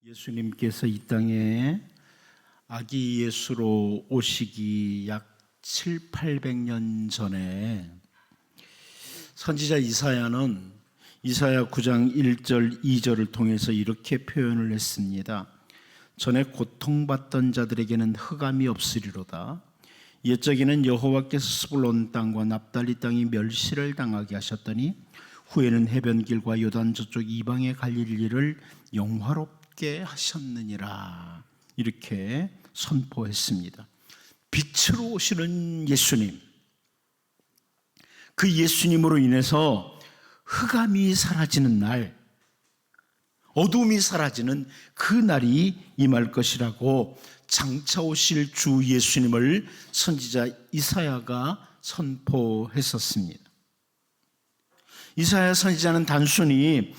예수님께서 이 땅에 아기 예수로 오시기 약 700~800년 전에 선지자 이사야는 이사야 9장 1절 2절을 통해서 이렇게 표현을 했습니다. 전에 고통받던 자들에게는 흑암이 없으리로다. 옛적에는 여호와께서 스불론 땅과 납달리 땅이 멸시를 당하게 하셨더니 후에는 해변길과 요단 저쪽 이방의 갈릴리를 영화롭게 하셨느니라. 이렇게 선포했습니다. 빛으로 오시는 예수님, 그 예수님으로 인해서 흑암이 사라지는 날, 어둠이 사라지는 그 날이 임할 것이라고 장차 오실 주 예수님을 선지자 이사야가 선포했었습니다. 이사야 선지자는 단순히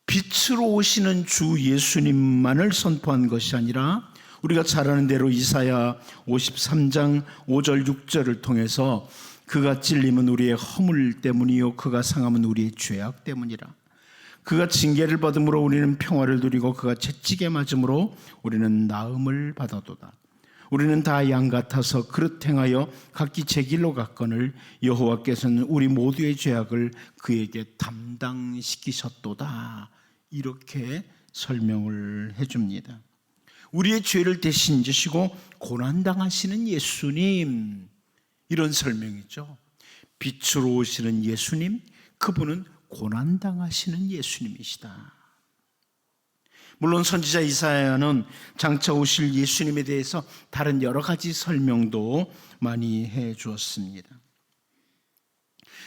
빛으로 오시는 주 예수님만을 선포한 것이 아니라 우리가 잘 아는 대로 이사야 53장 5절 6절을 통해서 그가 찔림은 우리의 허물 때문이요 그가 상함은 우리의 죄악 때문이라. 그가 징계를 받음으로 우리는 평화를 누리고 그가 채찍에 맞음으로 우리는 나음을 받아도다. 우리는 다 양 같아서 그릇 행하여 각기 제 길로 갔거늘 여호와께서는 우리 모두의 죄악을 그에게 담당시키셨도다. 이렇게 설명을 해줍니다. 우리의 죄를 대신 지시고 고난당하시는 예수님, 이런 설명이죠. 빛으로 오시는 예수님, 그분은 고난당하시는 예수님이시다. 물론 선지자 이사야는 장차 오실 예수님에 대해서 다른 여러 가지 설명도 많이 해 주었습니다.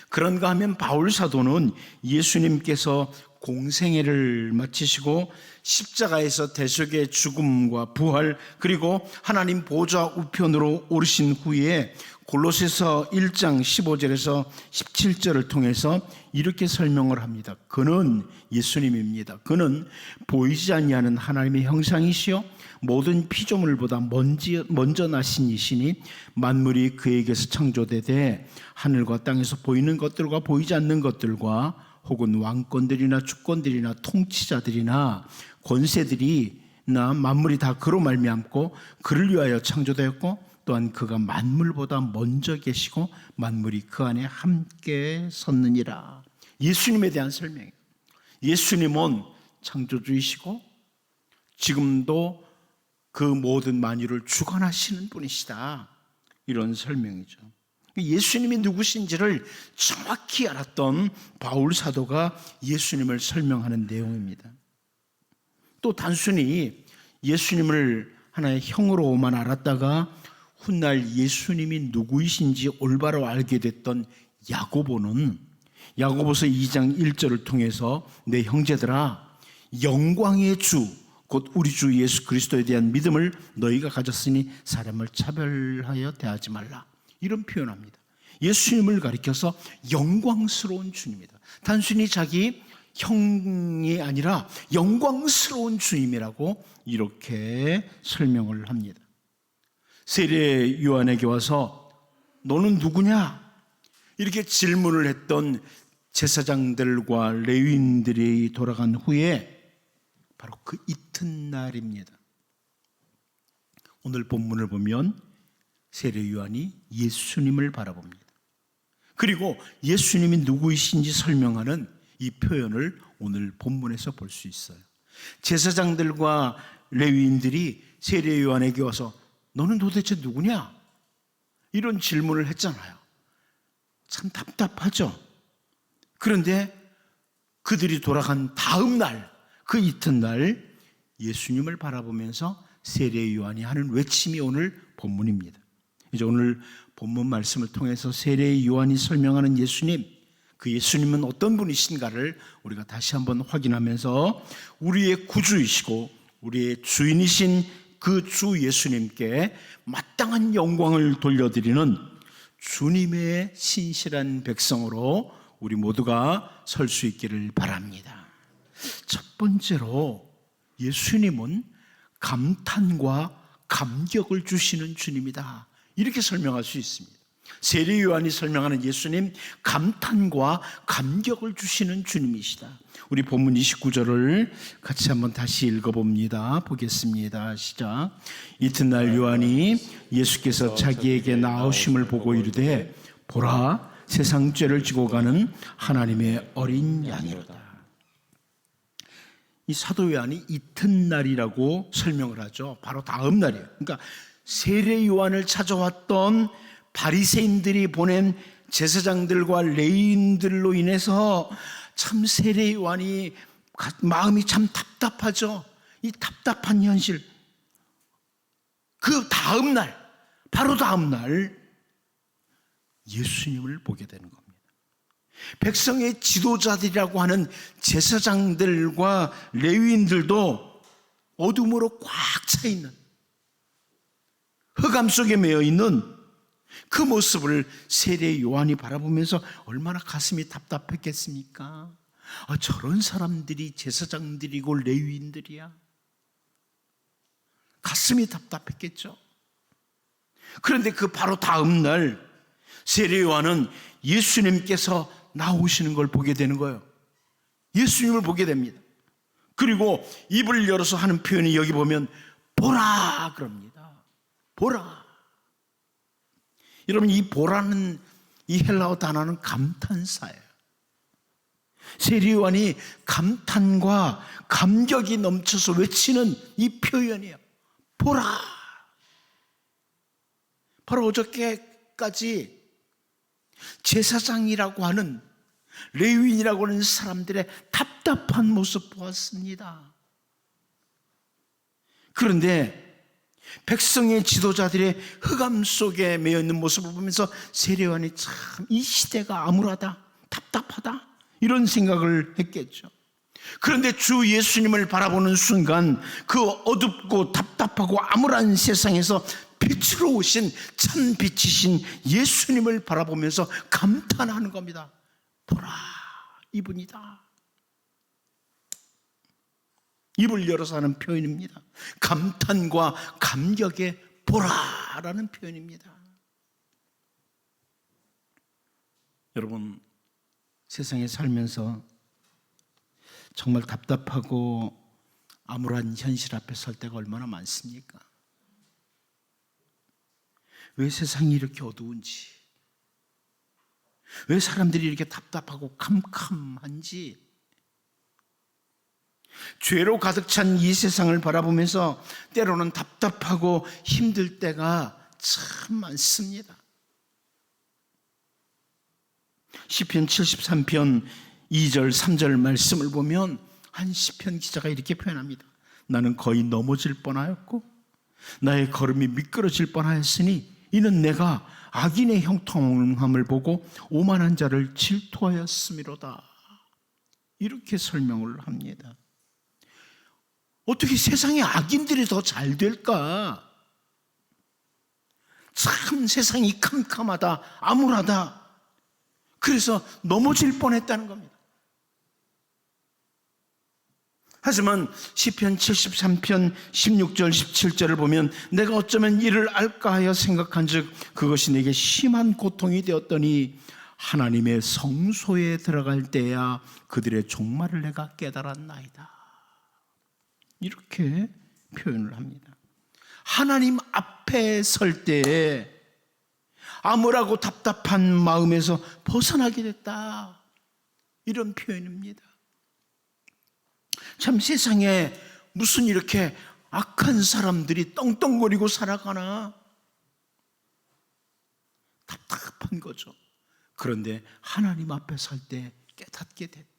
그런가 하면 바울 사도는 예수님께서 공생애를 마치시고 십자가에서 대속의 죽음과 부활, 그리고 하나님 보좌 우편으로 오르신 후에 골로새서 1장 15절에서 17절을 통해서 이렇게 설명을 합니다. 그는 예수님입니다. 그는 보이지 아니하는 하나님의 형상이시요 모든 피조물보다 먼저 나신 이시니 만물이 그에게서 창조되되 하늘과 땅에서 보이는 것들과 보이지 않는 것들과 혹은 왕권들이나 주권들이나 통치자들이나 권세들이나 만물이 다 그로 말미암고 그를 위하여 창조되었고 또한 그가 만물보다 먼저 계시고 만물이 그 안에 함께 섰느니라. 예수님에 대한 설명이에요. 예수님은 창조주이시고 지금도 그 모든 만유를 주관하시는 분이시다. 이런 설명이죠. 예수님이 누구신지를 정확히 알았던 바울 사도가 예수님을 설명하는 내용입니다. 또 단순히 예수님을 하나의 형으로만 알았다가 훗날 예수님이 누구이신지 올바로 알게 됐던 야고보는 야고보서 2장 1절을 통해서 내 형제들아, 영광의 주 곧 우리 주 예수 그리스도에 대한 믿음을 너희가 가졌으니 사람을 차별하여 대하지 말라. 이런 표현합니다. 예수님을 가리켜서 영광스러운 주님이다. 단순히 자기 형이 아니라 영광스러운 주님이라고 이렇게 설명을 합니다. 세례 요한에게 와서 너는 누구냐? 이렇게 질문을 했던 제사장들과 레위인들이 돌아간 후에 바로 그 이튿날입니다. 오늘 본문을 보면 세례 요한이 예수님을 바라봅니다. 그리고 예수님이 누구이신지 설명하는 이 표현을 오늘 본문에서 볼 수 있어요. 제사장들과 레위인들이 세례 요한에게 와서 너는 도대체 누구냐? 이런 질문을 했잖아요. 참 답답하죠. 그런데 그들이 돌아간 다음 날, 그 이튿날 예수님을 바라보면서 세례 요한이 하는 외침이 오늘 본문입니다. 이제 오늘 본문 말씀을 통해서 세례 요한이 설명하는 예수님, 그 예수님은 어떤 분이신가를 우리가 다시 한번 확인하면서 우리의 구주이시고 우리의 주인이신 그 주 예수님께 마땅한 영광을 돌려드리는 주님의 신실한 백성으로 우리 모두가 설 수 있기를 바랍니다. 첫 번째로 예수님은 감탄과 감격을 주시는 주님이다. 이렇게 설명할 수 있습니다. 세례 요한이 설명하는 예수님, 감탄과 감격을 주시는 주님이시다. 우리 본문 29절을 같이 한번 다시 읽어봅니다. 보겠습니다. 시작. 이튿날 요한이 예수께서 자기에게 나오심을 보고 이르되 보라, 세상 죄를 지고 가는 하나님의 어린 양이로다. 이 사도 요한이 이튿날이라고 설명을 하죠. 바로 다음 날이에요. 그러니까 세례 요한을 찾아왔던 바리새인들이 보낸 제사장들과 레위인들로 인해서 참 세례 요한이 마음이 참 답답하죠. 이 답답한 현실. 그 다음 날, 바로 다음 날 예수님을 보게 되는 겁니다. 백성의 지도자들이라고 하는 제사장들과 레위인들도 어둠으로 꽉 차 있는, 흑암 속에 매여 있는 그 모습을 세례 요한이 바라보면서 얼마나 가슴이 답답했겠습니까? 저런 사람들이 제사장들이고 레위인들이야. 가슴이 답답했겠죠. 그런데 그 바로 다음 날 세례 요한은 예수님께서 나오시는 걸 보게 되는 거예요. 예수님을 보게 됩니다. 그리고 입을 열어서 하는 표현이 여기 보면 보라 그럽니다. 보라. 여러분, 이 보라는 이 헬라어 단어는 감탄사예요. 세례 요한이 감탄과 감격이 넘쳐서 외치는 이 표현이에요. 보라. 바로 어저께까지 제사장이라고 하는, 레위인이라고 하는 사람들의 답답한 모습 보았습니다. 그런데 백성의 지도자들의 흑암 속에 매여 있는 모습을 보면서 세례 요한이 참 이 시대가 암울하다, 답답하다, 이런 생각을 했겠죠. 그런데 주 예수님을 바라보는 순간 그 어둡고 답답하고 암울한 세상에서 빛으로 오신 참 빛이신 예수님을 바라보면서 감탄하는 겁니다. 보라, 이분이다. 입을 열어서 하는 표현입니다. 감탄과 감격의 보라라는 표현입니다. 여러분, 세상에 살면서 정말 답답하고 암울한 현실 앞에 설 때가 얼마나 많습니까? 왜 세상이 이렇게 어두운지, 왜 사람들이 이렇게 답답하고 캄캄한지, 죄로 가득 찬 이 세상을 바라보면서 때로는 답답하고 힘들 때가 참 많습니다. 시편 73편 2절 3절 말씀을 보면 한 시편 기자가 이렇게 표현합니다. 나는 거의 넘어질 뻔하였고 나의 걸음이 미끄러질 뻔하였으니 이는 내가 악인의 형통함을 보고 오만한 자를 질투하였음이로다. 이렇게 설명을 합니다. 어떻게 세상에 악인들이 더 잘 될까? 참 세상이 캄캄하다, 암울하다. 그래서 넘어질 뻔했다는 겁니다. 하지만 시편 73편 16절 17절을 보면 내가 어쩌면 이를 알까 하여 생각한즉 그것이 내게 심한 고통이 되었더니 하나님의 성소에 들어갈 때야 그들의 종말을 내가 깨달았나이다. 이렇게 표현을 합니다. 하나님 앞에 설 때에 암울하고 답답한 마음에서 벗어나게 됐다, 이런 표현입니다. 참 세상에 무슨 이렇게 악한 사람들이 떵떵거리고 살아가나 답답한 거죠. 그런데 하나님 앞에 설 때 깨닫게 됐다.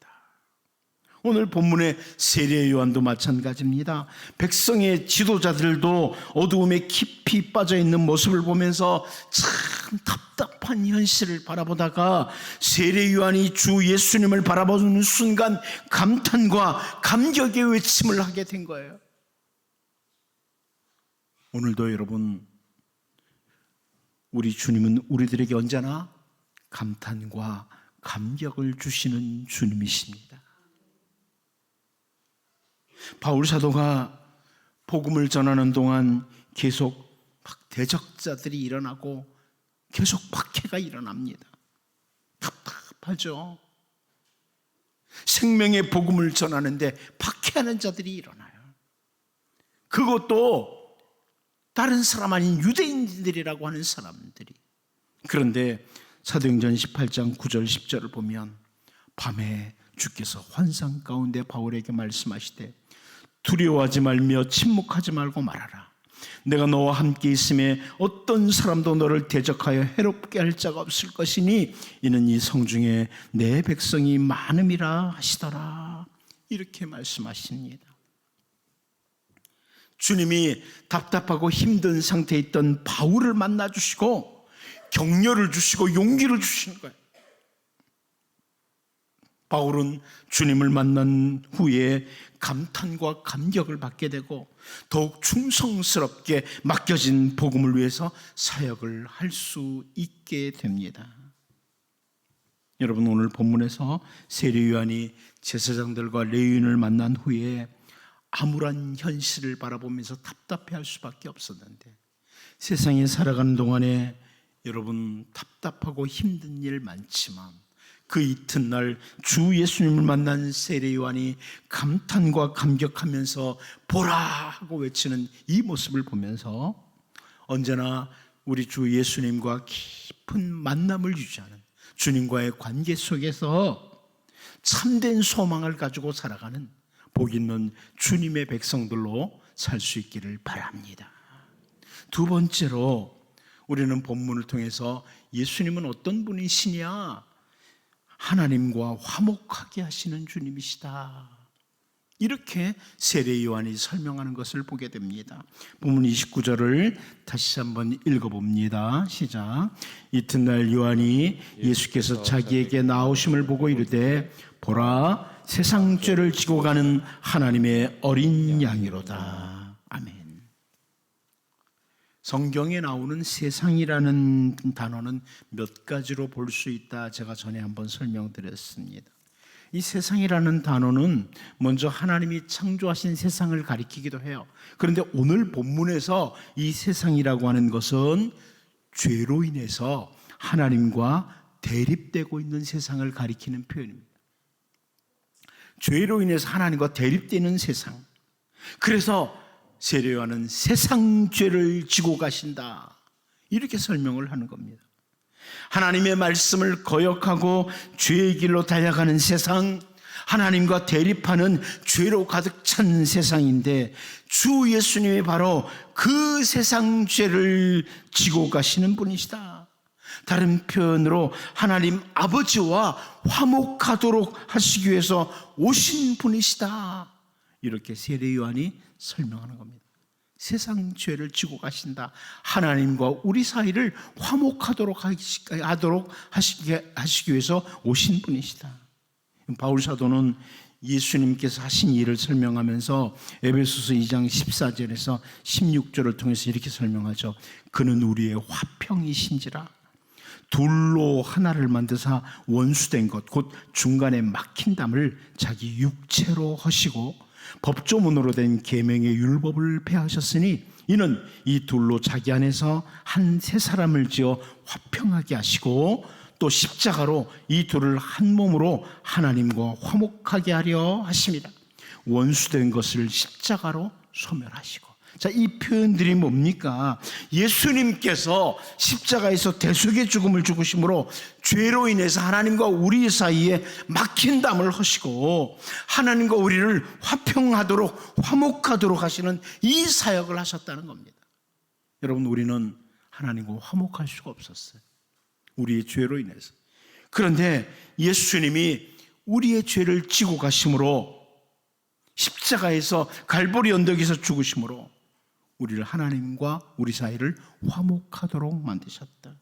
오늘 본문의 세례 요한도 마찬가지입니다. 백성의 지도자들도 어두움에 깊이 빠져 있는 모습을 보면서 참 답답한 현실을 바라보다가 세례 요한이 주 예수님을 바라보는 순간 감탄과 감격의 외침을 하게 된 거예요. 오늘도 여러분, 우리 주님은 우리들에게 언제나 감탄과 감격을 주시는 주님이십니다. 바울 사도가 복음을 전하는 동안 계속 막 대적자들이 일어나고 계속 박해가 일어납니다. 답답하죠. 생명의 복음을 전하는데 박해하는 자들이 일어나요. 그것도 다른 사람 아닌 유대인들이라고 하는 사람들이. 그런데 사도행전 18장 9절 10절을 보면 밤에 주께서 환상 가운데 바울에게 말씀하시되 두려워하지 말며 침묵하지 말고 말하라. 내가 너와 함께 있음에 어떤 사람도 너를 대적하여 해롭게 할 자가 없을 것이니 이는 이 성중에 내 백성이 많음이라 하시더라. 이렇게 말씀하십니다. 주님이 답답하고 힘든 상태에 있던 바울을 만나주시고 격려를 주시고 용기를 주시는 거예요. 바울은 주님을 만난 후에 감탄과 감격을 받게 되고 더욱 충성스럽게 맡겨진 복음을 위해서 사역을 할 수 있게 됩니다. 여러분, 오늘 본문에서 세례 요한이 제사장들과 레위인을 만난 후에 암울한 현실을 바라보면서 답답해할 수밖에 없었는데, 세상에 살아가는 동안에 여러분 답답하고 힘든 일 많지만 그 이튿날 주 예수님을 만난 세례 요한이 감탄과 감격하면서 보라 하고 외치는 이 모습을 보면서 언제나 우리 주 예수님과 깊은 만남을 유지하는 주님과의 관계 속에서 참된 소망을 가지고 살아가는 복 있는 주님의 백성들로 살 수 있기를 바랍니다. 두 번째로 우리는 본문을 통해서 예수님은 어떤 분이시냐? 하나님과 화목하게 하시는 주님이시다. 이렇게 세례 요한이 설명하는 것을 보게 됩니다. 본문 29절을 다시 한번 읽어봅니다. 시작. 이튿날 요한이 예수께서 자기에게 나오심을 보고 이르되 보라, 세상 죄를 지고 가는 하나님의 어린 양이로다. 아멘. 성경에 나오는 세상이라는 단어는 몇 가지로 볼 수 있다. 제가 전에 한번 설명드렸습니다. 이 세상이라는 단어는 먼저 하나님이 창조하신 세상을 가리키기도 해요. 그런데 오늘 본문에서 이 세상이라고 하는 것은 죄로 인해서 하나님과 대립되고 있는 세상을 가리키는 표현입니다. 죄로 인해서 하나님과 대립되는 세상. 그래서 세례 요한은 세상 죄를 지고 가신다. 이렇게 설명을 하는 겁니다. 하나님의 말씀을 거역하고 죄의 길로 달려가는 세상, 하나님과 대립하는 죄로 가득 찬 세상인데 주 예수님이 바로 그 세상 죄를 지고 가시는 분이시다. 다른 표현으로 하나님 아버지와 화목하도록 하시기 위해서 오신 분이시다. 이렇게 세례 요한이 설명하는 겁니다. 세상 죄를 지고 가신다. 하나님과 우리 사이를 화목하도록 하시기 위해서 오신 분이시다. 바울 사도는 예수님께서 하신 일을 설명하면서 에베소서 2장 14절에서 16절을 통해서 이렇게 설명하죠. 그는 우리의 화평이신지라 둘로 하나를 만드사 원수된 것 곧 중간에 막힌 담을 자기 육체로 하시고 법조문으로 된 계명의 율법을 폐하셨으니 이는 이 둘로 자기 안에서 한 세 사람을 지어 화평하게 하시고 또 십자가로 이 둘을 한 몸으로 하나님과 화목하게 하려 하십니다. 원수된 것을 십자가로 소멸하시고. 자, 이 표현들이 뭡니까? 예수님께서 십자가에서 대속의 죽음을 죽으심으로 죄로 인해서 하나님과 우리 사이에 막힌 담을 하시고 하나님과 우리를 화평하도록 화목하도록 하시는 이 사역을 하셨다는 겁니다. 여러분, 우리는 하나님과 화목할 수가 없었어요. 우리의 죄로 인해서. 그런데 예수님이 우리의 죄를 지고 가심으로 십자가에서 갈보리 언덕에서 죽으심으로 우리를 하나님과 우리 사이를 화목하도록 만드셨다.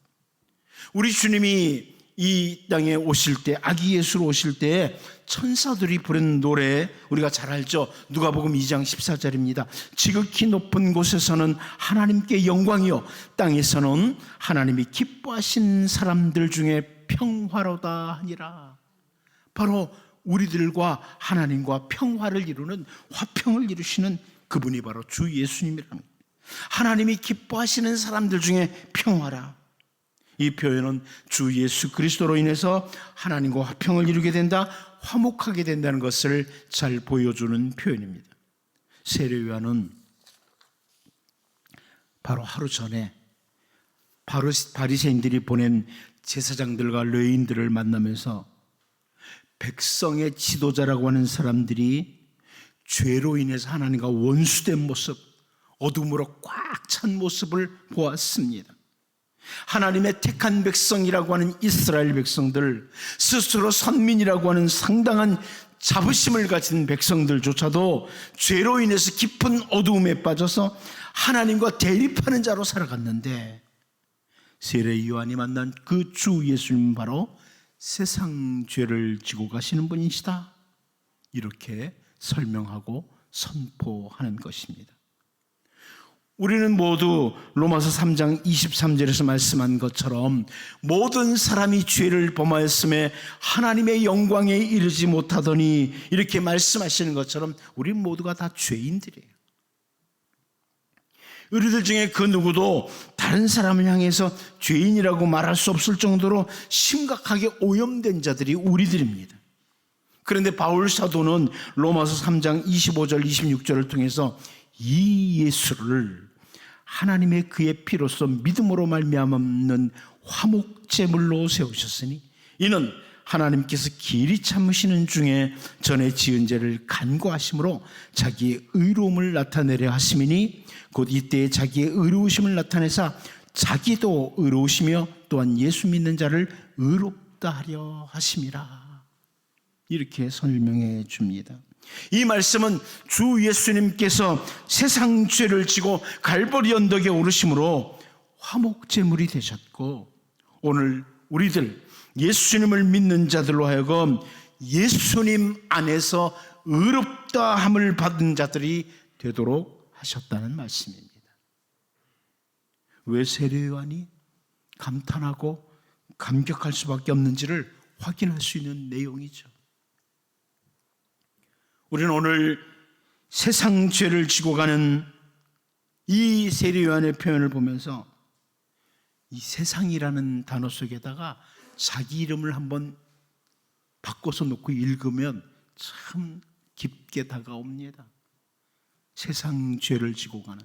우리 주님이 이 땅에 오실 때, 아기 예수로 오실 때 천사들이 부른 노래 우리가 잘 알죠. 누가복음 2장 14절입니다. 지극히 높은 곳에서는 하나님께 영광이요 땅에서는 하나님이 기뻐하신 사람들 중에 평화로다 하니라. 바로 우리들과 하나님과 평화를 이루는, 화평을 이루시는 그분이 바로 주 예수님이라는 거예요. 하나님이 기뻐하시는 사람들 중에 평화라. 이 표현은 주 예수 그리스도로 인해서 하나님과 화평을 이루게 된다, 화목하게 된다는 것을 잘 보여주는 표현입니다. 세례요한은 바로 하루 전에 바리새인들이 보낸 제사장들과 레위인들을 만나면서 백성의 지도자라고 하는 사람들이 죄로 인해서 하나님과 원수된 모습, 어둠으로 꽉 찬 모습을 보았습니다. 하나님의 택한 백성이라고 하는 이스라엘 백성들, 스스로 선민이라고 하는 상당한 자부심을 가진 백성들조차도 죄로 인해서 깊은 어두움에 빠져서 하나님과 대립하는 자로 살아갔는데, 세례 요한이 만난 그 주 예수님은 바로 세상 죄를 지고 가시는 분이시다, 이렇게 설명하고 선포하는 것입니다. 우리는 모두 로마서 3장 23절에서 말씀한 것처럼 모든 사람이 죄를 범하였음에 하나님의 영광에 이르지 못하더니, 이렇게 말씀하시는 것처럼 우리 모두가 다 죄인들이에요. 우리들 중에 그 누구도 다른 사람을 향해서 죄인이라고 말할 수 없을 정도로 심각하게 오염된 자들이 우리들입니다. 그런데 바울 사도는 로마서 3장 25절 26절을 통해서 이 예수를 하나님의 그의 피로써 믿음으로 말미암는 화목제물로 세우셨으니 이는 하나님께서 길이 참으시는 중에 전에 지은 죄를 간구하심으로 자기의 의로움을 나타내려 하심이니 곧 이때에 자기의 의로우심을 나타내사 자기도 의로우시며 또한 예수 믿는 자를 의롭다 하려 하심이라, 이렇게 설명해 줍니다. 이 말씀은 주 예수님께서 세상 죄를 지고 갈보리 언덕에 오르심으로 화목제물이 되셨고, 오늘 우리들 예수님을 믿는 자들로 하여금 예수님 안에서 의롭다함을 받은 자들이 되도록 하셨다는 말씀입니다. 왜 세례 요한이 감탄하고 감격할 수밖에 없는지를 확인할 수 있는 내용이죠. 우리는 오늘 세상 죄를 지고 가는 이 세례 요한의 표현을 보면서 이 세상이라는 단어 속에다가 자기 이름을 한번 바꿔서 놓고 읽으면 참 깊게 다가옵니다. 세상 죄를 지고 가는,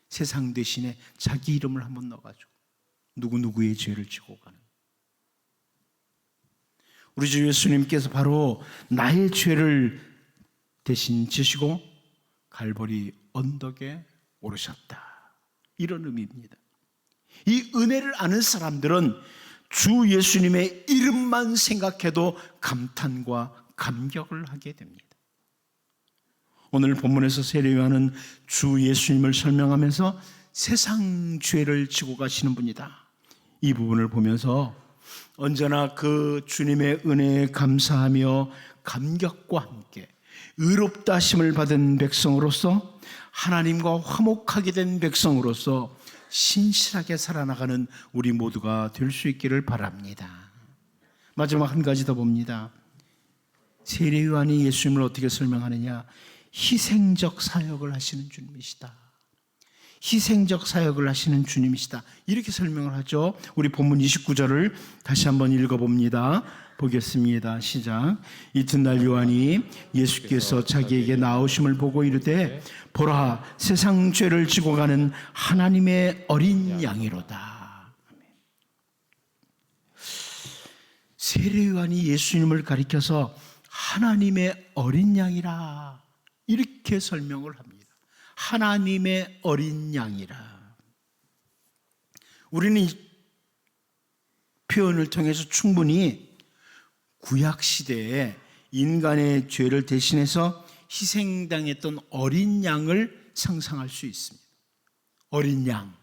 세상 대신에 자기 이름을 한번 넣어가지고 누구누구의 죄를 지고 가는, 우리 주 예수님께서 바로 나의 죄를 대신 지시고 갈보리 언덕에 오르셨다, 이런 의미입니다. 이 은혜를 아는 사람들은 주 예수님의 이름만 생각해도 감탄과 감격을 하게 됩니다. 오늘 본문에서 세례 요한은 주 예수님을 설명하면서 세상 죄를 지고 가시는 분이다, 이 부분을 보면서 언제나 그 주님의 은혜에 감사하며 감격과 함께 의롭다 하심을 받은 백성으로서, 하나님과 화목하게 된 백성으로서 신실하게 살아나가는 우리 모두가 될 수 있기를 바랍니다. 마지막 한 가지 더 봅니다. 세례 요한이 예수님을 어떻게 설명하느냐, 희생적 사역을 하시는 주님이시다, 희생적 사역을 하시는 주님이시다, 이렇게 설명을 하죠. 우리 본문 29절을 다시 한번 읽어봅니다. 보겠습니다. 시작. 이튿날 요한이 예수께서 자기에게 나오심을 보고 이르되 보라, 세상 죄를 지고 가는 하나님의 어린 양이로다. 세례 요한이 예수님을 가리켜서 하나님의 어린 양이라, 이렇게 설명을 합니다. 하나님의 어린 양이라. 우리는 이 표현을 통해서 충분히 구약시대에 인간의 죄를 대신해서 희생당했던 어린 양을 상상할 수 있습니다. 어린 양.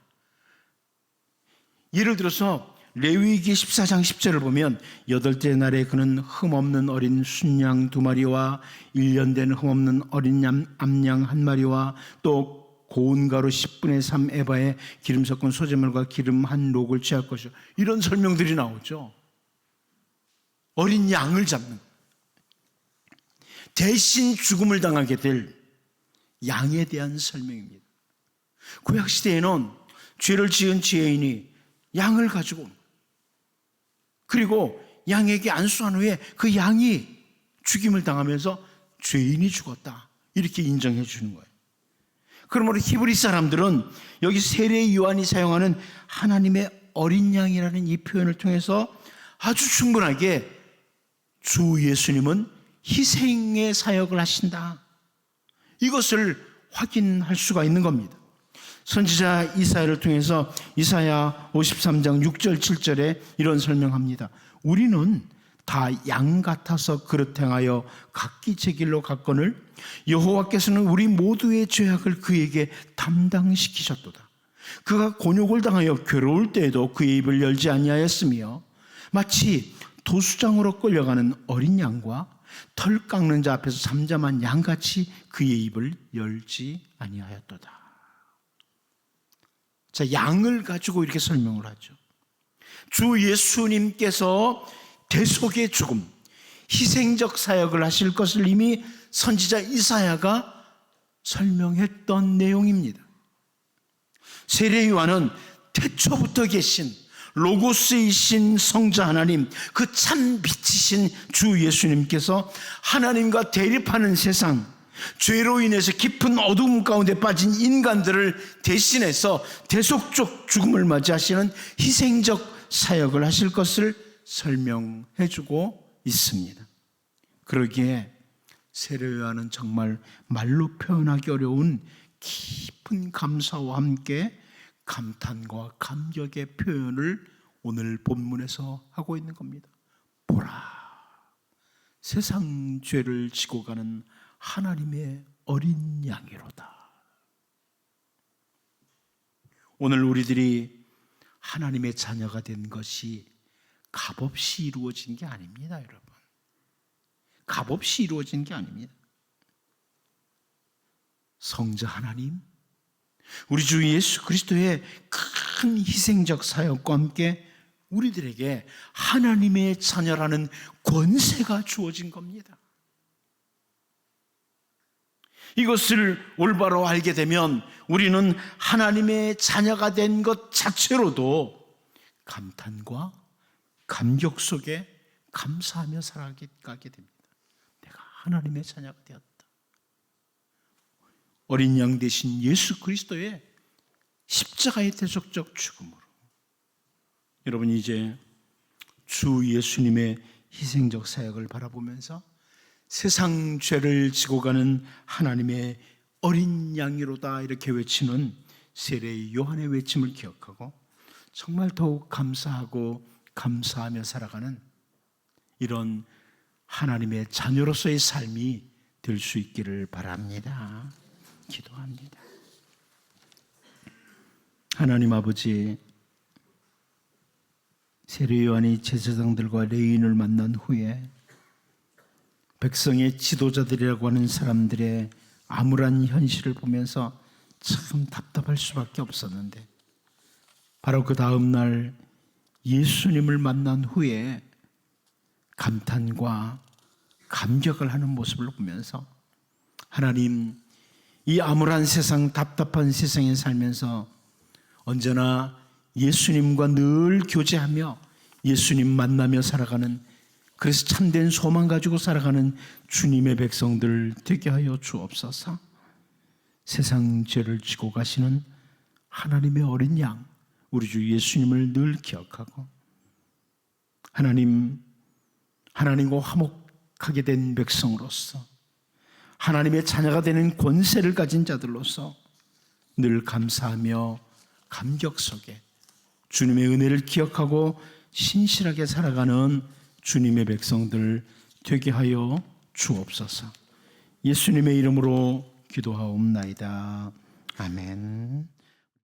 예를 들어서 레위기 14장 10절을 보면 8째 날에 그는 흠없는 어린 순양 2마리와 1년 된 흠없는 어린 암양 1마리와 또 고운 가루 10분의 3 에바에 기름 섞은 소재물과 기름 한 록을 취할 것이요, 이런 설명들이 나오죠. 어린 양을 잡는, 대신 죽음을 당하게 될 양에 대한 설명입니다. 구약시대에는 죄를 지은 지혜인이 양을 가지고 그리고 양에게 안수한 후에 그 양이 죽임을 당하면서 죄인이 죽었다, 이렇게 인정해 주는 거예요. 그러므로 히브리 사람들은 여기 세례 요한이 사용하는 하나님의 어린 양이라는 이 표현을 통해서 아주 충분하게 주 예수님은 희생의 사역을 하신다, 이것을 확인할 수가 있는 겁니다. 선지자 이사야를 통해서 이사야 53장 6절 7절에 이런 설명합니다. 우리는 다 양 같아서 그릇 행하여 각기 제 길로 갔거늘 여호와께서는 우리 모두의 죄악을 그에게 담당시키셨도다. 그가 곤욕을 당하여 괴로울 때에도 그의 입을 열지 아니하였으며 마치 도수장으로 끌려가는 어린 양과 털 깎는 자 앞에서 잠잠한 양같이 그의 입을 열지 아니하였도다. 자, 양을 가지고 이렇게 설명을 하죠. 주 예수님께서 대속의 죽음, 희생적 사역을 하실 것을 이미 선지자 이사야가 설명했던 내용입니다. 세례 요한은 태초부터 계신 로고스이신 성자 하나님, 그 참 빛이신 주 예수님께서 하나님과 대립하는 세상, 죄로 인해서 깊은 어두움 가운데 빠진 인간들을 대신해서 대속적 죽음을 맞이하시는 희생적 사역을 하실 것을 설명해 주고 있습니다. 그러기에 세례 요한은 정말 말로 표현하기 어려운 깊은 감사와 함께 감탄과 감격의 표현을 오늘 본문에서 하고 있는 겁니다. 보라, 세상 죄를 지고 가는 하나님의 어린 양이로다. 오늘 우리들이 하나님의 자녀가 된 것이 값없이 이루어진 게 아닙니다, 여러분. 값없이 이루어진 게 아닙니다. 성자 하나님, 우리 주 예수 그리스도의 큰 희생적 사역과 함께 우리들에게 하나님의 자녀라는 권세가 주어진 겁니다. 이것을 올바로 알게 되면 우리는 하나님의 자녀가 된 것 자체로도 감탄과 감격 속에 감사하며 살아가게 됩니다. 내가 하나님의 자녀가 되었다. 어린 양 대신 예수 그리스도의 십자가의 대속적 죽음으로 여러분, 이제 주 예수님의 희생적 사역을 바라보면서 세상 죄를 지고 가는 하나님의 어린 양이로다, 이렇게 외치는 세례 요한의 외침을 기억하고 정말 더욱 감사하고 감사하며 살아가는 이런 하나님의 자녀로서의 삶이 될 수 있기를 바랍니다. 기도합니다. 하나님 아버지, 세례 요한이 제사장들과 레위인을 만난 후에 백성의 지도자들이라고 하는 사람들의 암울한 현실을 보면서 참 답답할 수밖에 없었는데, 바로 그 다음 날 예수님을 만난 후에 감탄과 감격을 하는 모습을 보면서 하나님, 이 암울한 세상, 답답한 세상에 살면서 언제나 예수님과 늘 교제하며 예수님 만나며 살아가는, 그래서 참된 소망 가지고 살아가는 주님의 백성들 되게 하여 주옵소서. 세상 죄를 지고 가시는 하나님의 어린 양, 우리 주 예수님을 늘 기억하고 하나님과 화목하게 된 백성으로서, 하나님의 자녀가 되는 권세를 가진 자들로서 늘 감사하며 감격 속에 주님의 은혜를 기억하고 신실하게 살아가는 주님의 백성들 되게 하여 주옵소서. 예수님의 이름으로 기도하옵나이다. 아멘.